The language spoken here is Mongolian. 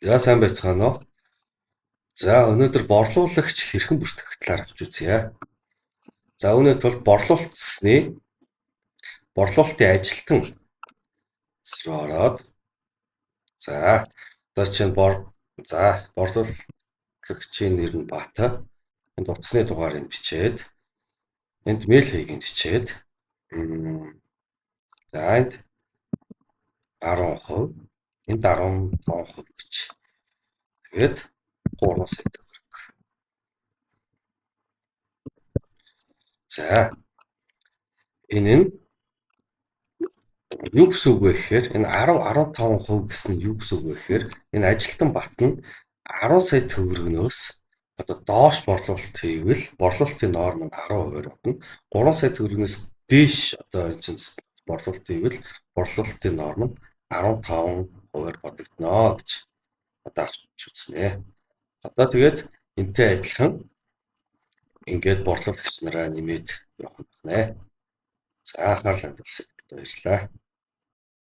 За сайн байцгаана уу. За өнөөдөр борлуулагч хэрхэн бүртгэх талаар авч үзье. За үүний тулд борлуулалтын ажилтан руу ороод за одоо чинь борлуулагчийн нэр нь Баата. Энд утасны дугаарыг бичээд энд мэйл хийгээд бичээд за энд 10%, энд 15% гэж. Тэгээд 3 сая төгрөг. За энэ нь юу гэсэн үг вэ гэхээр энэ 10-15% гэсэн нь юу гэсэн үг вэ гэхээр энэ ажилтан бат нь 10 сая төгрөгнөөс одоо доош борлуулалт хийвэл борлуулалтын норм нь 10% бодно. 3 сая төгрөгнөөс дээш одоо энэ чинь борлуулалт хийвэл борлуулалтын норм нь 15% бодогдно гэж одоо авч үзнэ. Одоо тэгээд энтэй адилхан ингээд борлуулагч нараа нэмээд явах нь байна. За анхаарал хандуулсанд баярлалаа.